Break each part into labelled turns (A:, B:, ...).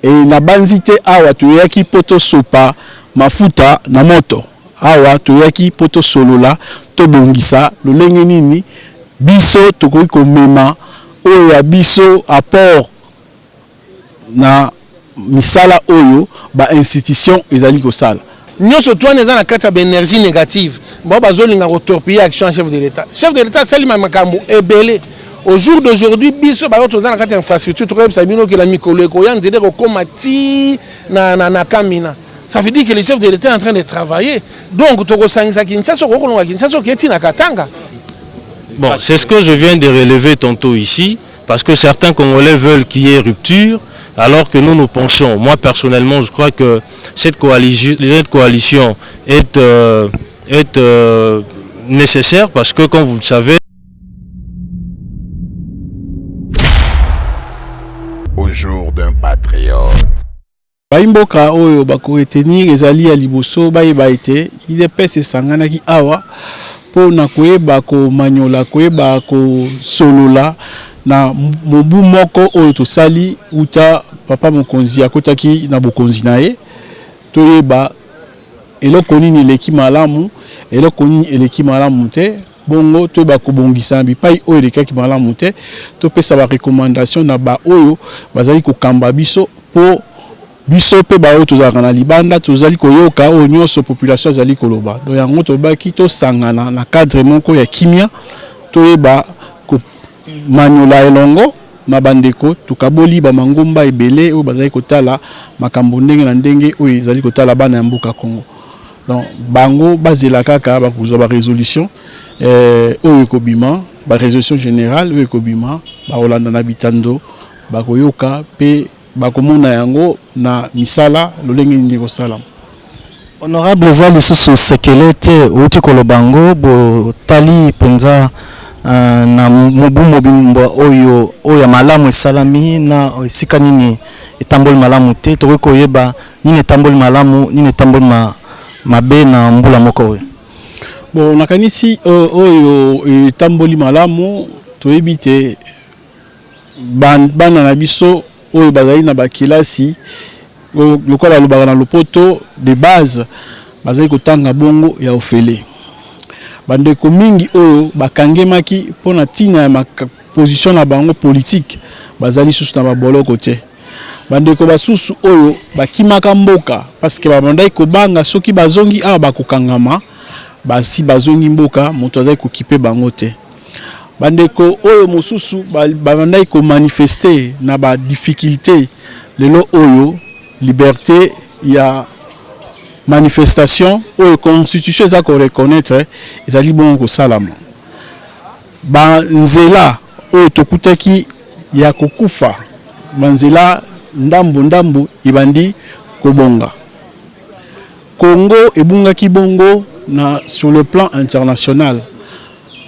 A: et na banzite awa toyaki poto sopa mafuta na moto awa toyaki poto solola to bongisa lolenge nini biso tokoki komema oyo ya biso apport na misala oyo ba institution ezali kosala
B: nyonso twana eza na kati ya énergie négative bo bazolinga ko torpiller action chef de l'état sali makambo ebele au jour d'aujourd'hui biso ba yoto za na kati ya infrastructure to ko sabino ke la mikolo ko ya nzede ko komati na kamina. Ça veut dire que le chef de l'État est en train de travailler. Donc,
C: bon, c'est ce que je viens de relever tantôt ici, parce que certains Congolais veulent qu'il y ait rupture, alors que nous pensons. Moi, personnellement, je crois que cette coalition est nécessaire, parce que, comme vous le savez,
D: au jour d'un patriote.
A: Baimboka oyo bako retenir ezali ya liboso bayeba ete IDPS sanganaki awa po na koyeba ko manyola koyeba ko solola na mobu moko oyo tosali uta papa mokonzi akotaki na bokonzi naye toyeba eloko nini eleki malamu eloko nini eleki malamu te bongo toyeba kobongisa bipai oyo elekaki malamu te topesa ba recommandation na ba oyo bazali kokamba biso po biso pe ba oyo tozalaka na libanda tozali koyoka oyo nyonso population azali koloba donc yango tobaki tosangana na cadre moko ya kimia toyeba manyola elongo na bandeko tukaboli ba mangomba ebele oyo bazali kotala makambo ndenge na ndenge oyo ezali kotala bana ya mboka Congo donc bango bazela kaka bakozwa ba résolution oyo ekobima ba résolution générale oyo ekobima ba olanda na bitando bakoyoka pe bakomona yango na misala lolenge nini kosala.
E: Honorable Zali Susu Sekelete uti kolobango bo tali penza na mobu mobimba oyo ya malamu esalami na esika nini etamboli malamu te to koyeba nini etamboli malamu nini etamboli mabe na mbula moko oyo.
A: Bon nakanisi oyo etamboli malamu toyebi te bana na biso oyo bazali na bakilasi lokola lobaka na lopoto de base bazali kotanga bongo ya ofele bandeko mingi oyo bakangemaki mpona ntina ya position na bango politique bazali susu na baboloko te bandeko basusu oyo bakimaka mboka parce que babandai kobanga soki bazongi awa bakokangama basi bazongi mboka moto azali kokipe bango te bandeko oyo mosusu babandai ko manifester na ba difficulté lelo oyo liberté ya manifestation oyo constitution za ko reconnaître ezali bon ko salama ba nzela oyo tokutaki ya kokufa banzela ndambo ibandi kobonga Congo ebungaki bongo na sur le plan international.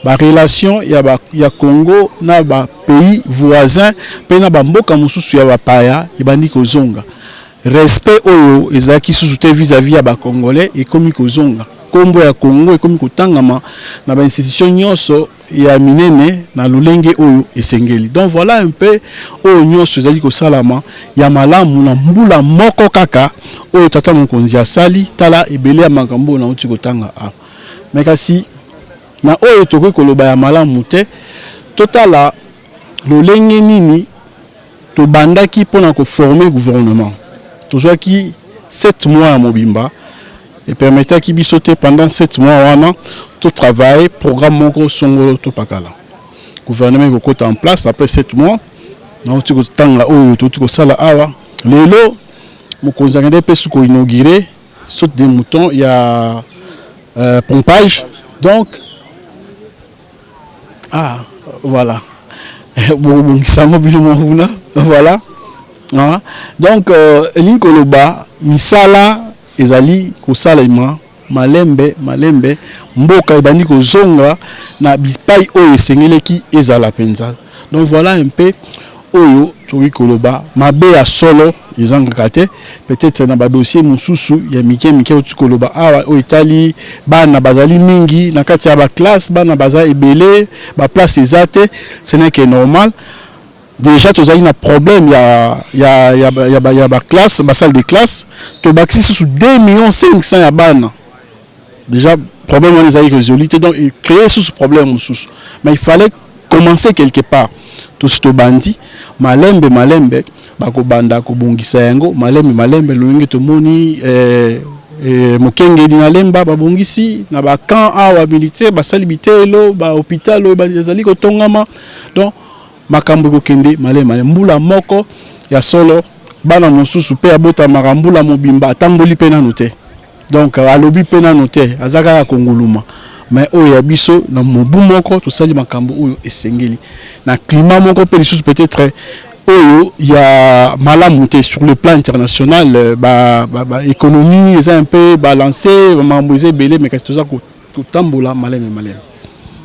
A: La relation ya Congo na ba pays voisins pe na ba mboka mususu ya bapaya ibandi kozonga respect oyo ezaki susu te vis-à-vis ya ba congolais ekomi kozonga kombo ya Congo ekomi kotangama na ba institution nyonso ya minene na lolenge oyo esengeli. Donc voilà un peu oyo nyonso ezali kosalama ya malamu na mbula moko kaka oyo tata mokonzi asali tala ebele ya makambo na uti kotanga a mekasi na oyo tokoki koloba ya malamu te totala lolenge nini tobandaki mpona koformer gouvernement tozwaki 7 mois ya mobimba et permettaki biso te pendant 7 mois wana to travailler programme moko songolo to pakala gouvernement kokota en place après 7 mois na uti kotanga oyo toti kosala awa lelo mokonzi akende pe suko inaugurer saute des moutons il y a pompage donc ah, voilà. Voilà. Donc, Linkoloba, Misala, Ezali, Kosalema, Malembe, Mboka, Ebani, Kozonga, na Bipai, Oyo, Sengeleki, Ezala Penza. Donc, voilà un peu, Oyo, Tori Koloba, Mabe à solo, les Angakate, peut-être dans le dossier Moussousou, il y a Mike Koloba, Awa, Oitali, Bana Bazali Mingi, Nakatia ba classe, Bana Baza Ebele, ba place Ezate, ce n'est que normal. déjà tu as un problème, il y a classe, la salle de classe, tu as sous 2 500 000 ban. Déjà, problème on les a résolu, donc il crée ce problème. Mais il fallait commencer quelque part. Tout ce bandi, malembe, bako banda ko bongisa yango, malembe, loinge to moni, mokenge di nalemba babongisi na ba camp awa militaire basali bitelo ba hôpital ba ezali ko tongama donc makambo ko kende malema mbula moko ya solo bana mosusu pe abota makambula mobimba atamboli pe nanu te donc alobi pe nanu te azaka ya konguluma mais oyo ya biso na mobu moko tosali makambo oyo esengeli na climat moko pe lisusu peut-être oyo ya malamu te sur le plan international économie est un peu balancée mamboise belé mais kasi toza ko tambola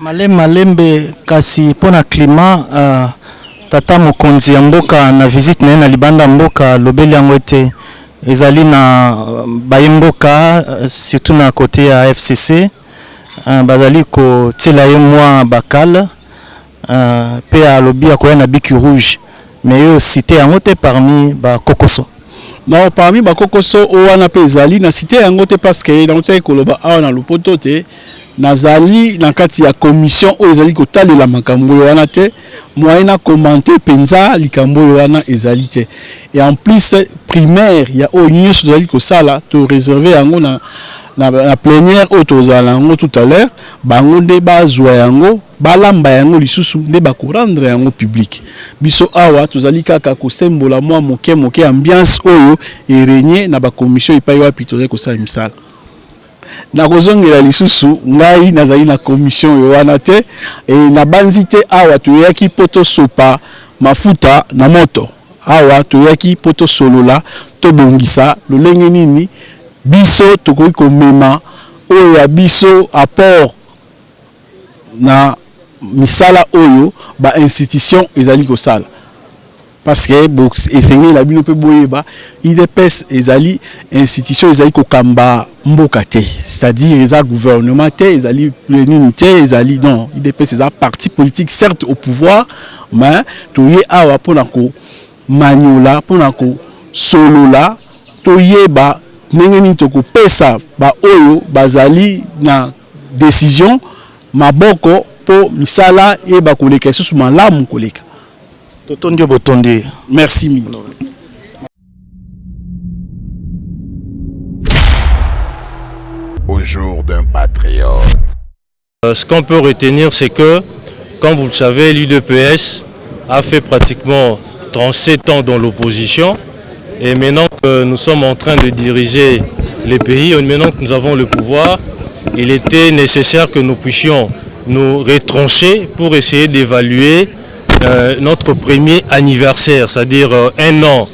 E: malembe kasi pona climat tata mokonzi ya mboka na visite na libanda mboka lobeli yango ete ezali na bayemboka surtout na côté ya FCC bazali ko tela ye mwa bakal pe alobi akoya na biki rouge. Mais eux cité en côté parmi ba kokoso.
A: Non, parmi ba kokoso wana pe ezali na cité en côté parce que dans te koloba na lopoto te nazali na kati ya commission o ezali ko talela makambo wana te moyena commenter penza likambo wana ezali te. Et en plus primaire ya o nyusu ezali ko sala to réserver yango na plénière autozala yango tout à l'heure bango nde bazwa yango balamba yango lisusu nde bakorendre yango public biso awa tozali kaka kosembola mwa moke ambiance oyo erenye na bakomission epai wapi tozali kosala misala na kozongela lisusu ngai nazali na commission oyo wana te na banzi te awa toyaki poto sopa mafuta na moto awa toyaki poto solola to bongisa lolenge nini biso tokoki komema oyo ya biso apport na misala oyo ba institution ezali kosala parce que esengeli la bino pe boyeba IDPS ezali institution ezali kokamba mboka te c'est-à-dire eza gouvernement te ezali plénine te ezali non IDPS eza parti politique certes au pouvoir mais toye awa pona ko maniola pona ko solola toyeba ndenge nini tokopesa ba oyo bazali na décision maboko po misala e bakoleka susu malamu koleka
E: totondi botondi.
A: Merci mille.
D: Au jour d'un patriote.
C: Ce qu'on peut retenir, c'est que, comme vous le savez, l'UDPS a fait pratiquement 37 ans dans l'opposition. Et maintenant que nous sommes en train de diriger les pays, maintenant que nous avons le pouvoir, il était nécessaire que nous puissions nous retrancher pour essayer d'évaluer notre premier anniversaire, c'est-à-dire 1 an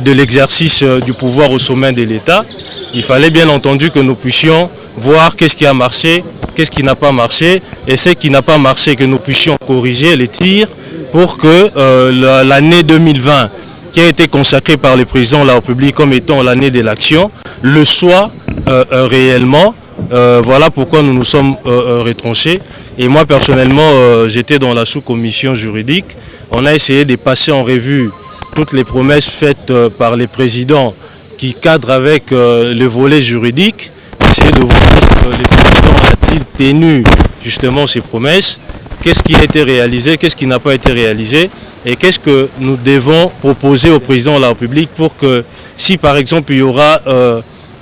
C: de l'exercice du pouvoir au sommet de l'État. Il fallait bien entendu que nous puissions voir qu'est-ce qui a marché, qu'est-ce qui n'a pas marché, et ce qui n'a pas marché, que nous puissions corriger les tirs pour que l'année 2020, qui a été consacrée par le président de la République comme étant l'année de l'action, le soit réellement. Voilà pourquoi nous nous sommes retranchés. Et moi personnellement, j'étais dans la sous-commission juridique. On a essayé de passer en revue toutes les promesses faites par les présidents qui cadrent avec le volet juridique. Essayer de voir le président a-t-il tenu justement ces promesses, qu'est-ce qui a été réalisé, qu'est-ce qui n'a pas été réalisé, et qu'est-ce que nous devons proposer au président de la République pour que, si par exemple il y aura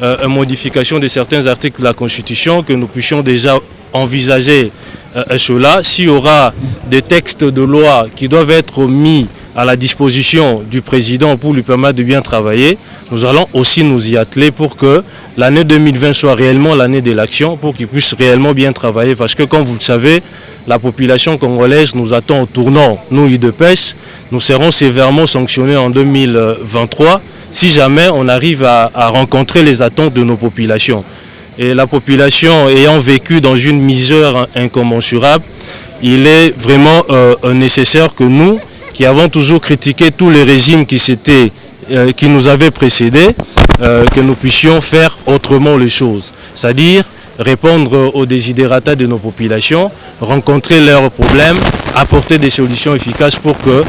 C: une modification de certains articles de la Constitution, que nous puissions déjà envisager cela. S'il y aura des textes de loi qui doivent être mis à la disposition du président pour lui permettre de bien travailler, nous allons aussi nous y atteler pour que l'année 2020 soit réellement l'année de l'action, pour qu'il puisse réellement bien travailler. Parce que comme vous le savez, la population congolaise nous attend au tournant. Nous, UDPS, nous serons sévèrement sanctionnés en 2023 si jamais on arrive à rencontrer les attentes de nos populations. Et la population ayant vécu dans une misère incommensurable, il est vraiment nécessaire que nous, qui avons toujours critiqué tous les régimes qui nous avaient précédés, que nous puissions faire autrement les choses. C'est-à-dire répondre aux desiderata de nos populations, rencontrer leurs problèmes, apporter des solutions efficaces pour que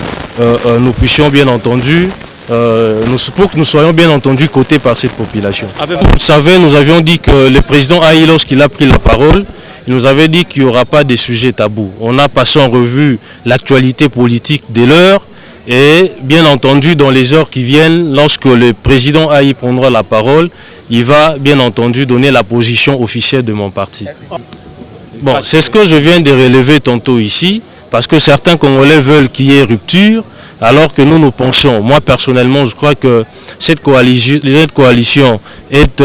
C: nous puissions bien entendu, pour que nous soyons bien entendu cotés par cette population. Vous le savez, nous avions dit que le président Aïe, lorsqu'il a pris la parole, il nous avait dit qu'il n'y aura pas de sujets tabous. On a passé en revue l'actualité politique de l'heure et bien entendu dans les heures qui viennent, lorsque le président Aïe prendra la parole, il va bien entendu donner la position officielle de mon parti. Bon, c'est ce que je viens de relever tantôt ici, parce que certains Congolais veulent qu'il y ait rupture, alors que nous pensons, moi personnellement, je crois que cette coalition est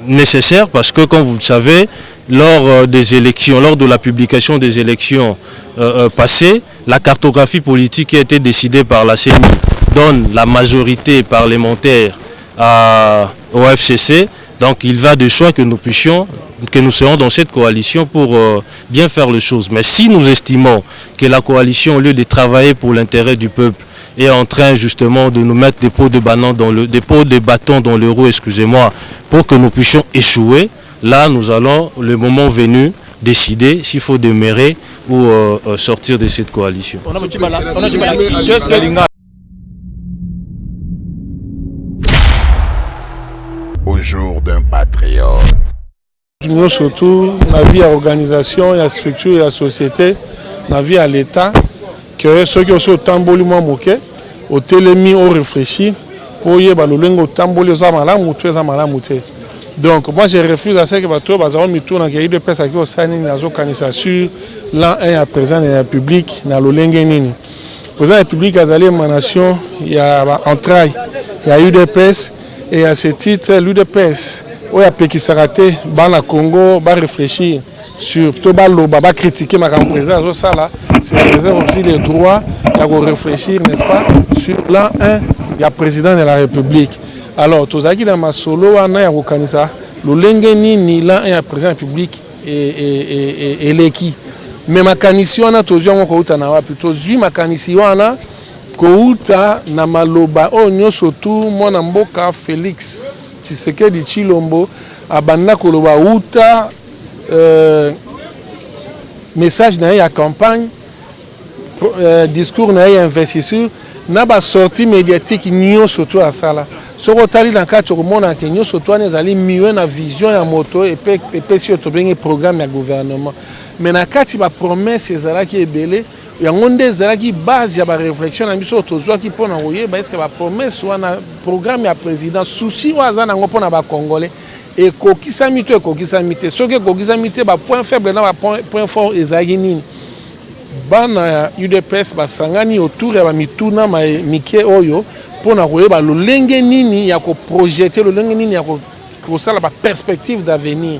C: nécessaire, parce que, comme vous le savez, lors des élections, lors de la publication des élections passées, la cartographie politique qui a été décidée par la CENI donne la majorité parlementaire au FCC. Donc il va de soi que nous serons dans cette coalition pour bien faire les choses. Mais si nous estimons que la coalition, au lieu de travailler pour l'intérêt du peuple, est en train justement de nous mettre des pots de bâton dans le roue, excusez-moi, pour que nous puissions échouer, là nous allons, le moment venu, décider s'il faut demeurer ou sortir de cette coalition.
D: Au jour d'un patriote.
B: Nous surtout, la vie à l'organisation, la structure, la société, la vie à l'État, que ceux qui sont au tamboli moins moqués, au télémi, au réfléchi, pour y avoir le lingue au tamboli aux amalam ou tous amalamoutés. Donc, moi, je refuse à ce que bateau, bazar, mi tourne en guerre de paix, à qui au sani, nazo kanisa sur l'an 1 à présent de la République, dans le lingue nini. Président de la République, à Zali, ma nation, il y a entraille, il y a eu des pèses, et à ce titre, l'UDPS, où il y a qui s'est raté, dans le Congo, va réfléchir sur tout le va critiquer ma président, ça là, c'est réserve aussi les droits, il y a réfléchir, n'est-ce pas, sur l'an 1, il y a président de la République. Alors, tous ceux qui dans ma solo, on a reconnu ça, le lengeni ni l'an 1 il y a président de la République et l'équipe. Mais ma canissio, on a tous eu plutôt 8 ma canissio, on a Kouta na maloba onyo surtout mwana mboka Félix Tshisekedi Tshilombo abanda koloba uta message na ya campagne discours na ya investisseur na ba sortie médiatique nyo surtout à sala soko tali na kati komona ke nyo surtout ezali mieux na vision ya moto et si to bengi programme ya gouvernement mais na kati ba promesse ezala ki ebele yango nde ezalaki base ya réflexion na biso tozwaki mpona koyeba eske bapromese wana programme ya président souci oyo aza nango mpona bacongolais ekokisami to ekokisami te soki ekokisami te bapoint faible na bapoint fort ezalaki nini bana ya UDPS basangani autour ya bamituna mike oyo mpona koyeba lolenge nini ya koprojete lolenge nini ya kosala baperspective d'avenir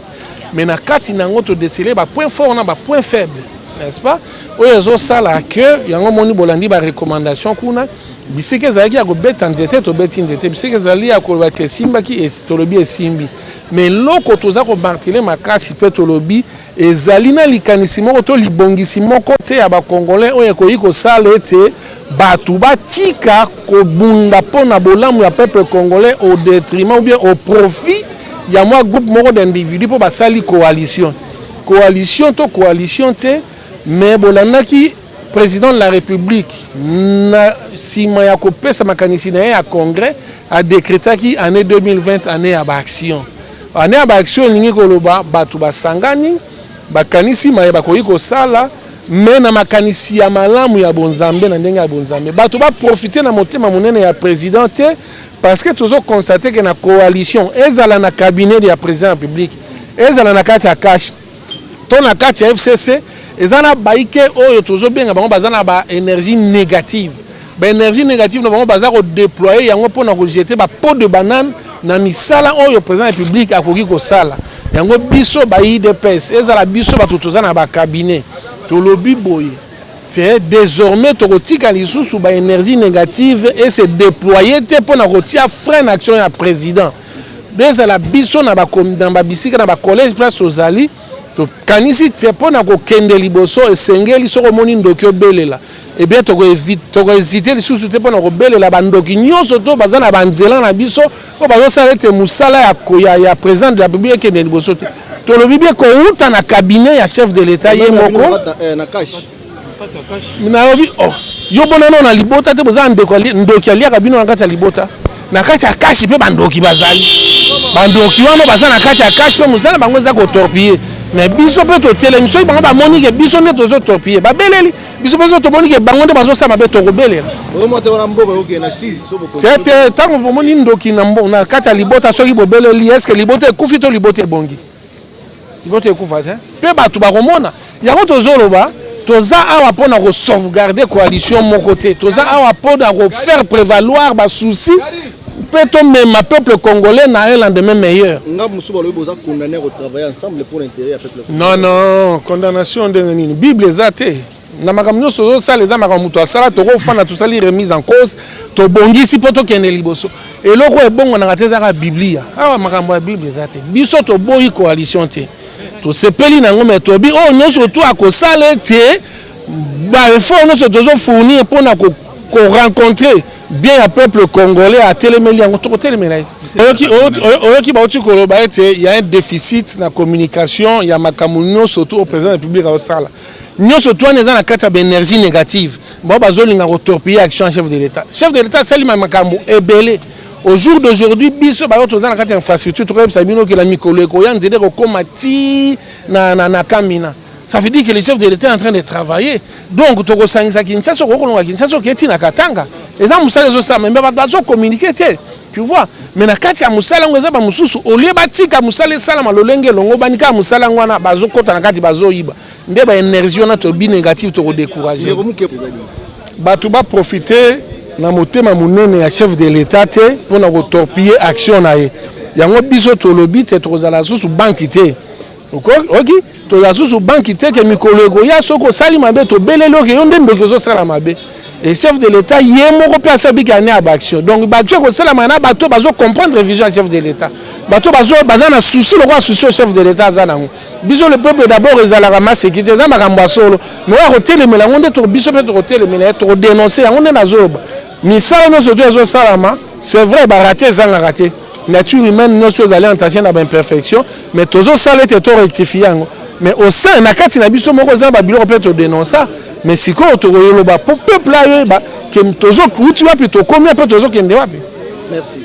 B: mais na kati nango todesile bapoint fort na bapoint faible, n'est-ce pas? Oyo sala que yango moni bolandi ba recommandation kuna bisike zaki ya kobeta nzete to beti nzete bisike zali ya ko ba simba ki tolobi esimbi mais loko toza ko marteler makasi pe tolobi ezali na likanisi moko to libongisi moko te ya ba congolais oyo ko yiko sala ete batu batika ko bunda pona bolamu ya peuple congolais au détriment ou bien au profit ya moi groupe moko d'individus pour basali coalition to coalition te. Mais bolandaki président de la République na sima ya kopesa makanisi na ya congrès a décrété ki année 2020 année ya action. Année ya action ningi koloba batu basangani bakanisi ma ba koyi ko sala mais na makanisi ya malamu ya bonzambe na ndenge ya bonzambe. Batu ba profiter na motema monene ya président te parce que toujours constater que na coalition ezala na cabinet ya président de la République ezala na kati ya cash to na kati ya FCC ezana baike oyo tozo benga bango bazana ba énergie négative. Ba énergie négative no bango bazako déployer yango pona ko jeter ba pot de banane na misala oyo président de la République akoki ko sala. Yango biso ba IDPS ezala biso ba tozana ba cabinet. To lobi boye. C'est désormais tokotika lisusu ba énergie négative et se déployer te pona ko tia frein action ya président. Ezala biso na ba dans ba bisika na ba collège place Ozali to kanisi te pona ko kende liboso esengeli soko moni ndoki obelela et bien to hésiter lisusu te pona ko belela bandoki nyonso to bazana banzela na biso ko bazo salete musala ya président de la République kende liboso tolobi bien kouta na cabinet ya chef de l'état ye moko nalobi yo bonano na libota te boza ndoki aliaka bino na kati ya libota na kati ya kashi mpe bandoki bazali bandoki wana baza na kati ya kashi mpe mosala bango eza kotorpille mais biso mpe totelemi soki bango bamoni ke biso nde tozotorpille babeleli biso mpe toboni ke bango nde bazosala mabe tokobelela te ntango bomoni ndoki na kati ya libota soki bobeleli eske libota ekufi to libota ebongi libota ekufa te mpe bato bakomona yango tozoloba toza awa mpona sauvegarder coalition moko te toza awa mpona faire prévaloir basouci mpe tomema peuple congolais na un lendemain meilleur. Non, condamnation ndenge nini bible eza te na makambo nyonso tozosala eza makambo moto asala tokofanda tosali remise en cause tobongisi mpo tokende liboso eloko ebongonaka te ezaka biblia awa makambo ya bible eza te biso toboyi coalition te tosepeli nango me tobi oyo nyonso to akosala ete baeffort nyonso tozofournir mpona korencontre bien ya peuple congolais atelemeli yango tokotelemela ye oyoki bauti koloba ete ya un déficit na communication ya makambo nyonso to au président de la république akosala nyonso to wana eza na kati ya baénergie négative bao bazolinga kotorpiller action chef de l'état asalima makambo ebele au jour d'aujourd'hui biso bayo toza na kati ya infrastructure tokoyebisa bino ke la mikolo ekoya nzete kokoma ti na kamina. Ça veut dire que le chef de l'État est en train de travailler. Donc, tu as Kinshasa, tu as Katanga. Et ça, Moussa les osama, mais tu as communiqué. Tu vois. Mais na kati ya Moussa Langweza ba mususu au lieu batika Moussa les salama lolenge longo banika Moussa Langwana bazo kota na kati bazo yiba. Nde ba énergie na to bi négative to décourager. Batu ba profiter na motema munene ya chef de l'État te pour na torpiller action na ye. Yango biso to lobi te to zala susu banki te. OK, to la sous banque te ke mikolo ya soko sali mabe to belelo ke yonde ndoko zo sala mabe et chef de l'état yemo ko pesa bikane action donc bato ko sala mana bato bazo comprendre vision chef de l'état bato bazo bazana souci le souci chef de l'état zanango biso le peuple d'abord ezala rama sécurité za makambo solo mais wa hôtel mela ngonde to biso pe to hôtel mela to dénoncer ngonde na zoba misala no so to zo salama c'est vrai ba raté zanga raté nature humaine nos choses aller en tension na imperfection mais tozo sala te to rectifier ngo mais au sein na kati na biso moko za ba bilo peut te dénoncer mais siko to yoloba pour peuple là que tozo kuti wapi to komi pe tozo kende wapi. Merci.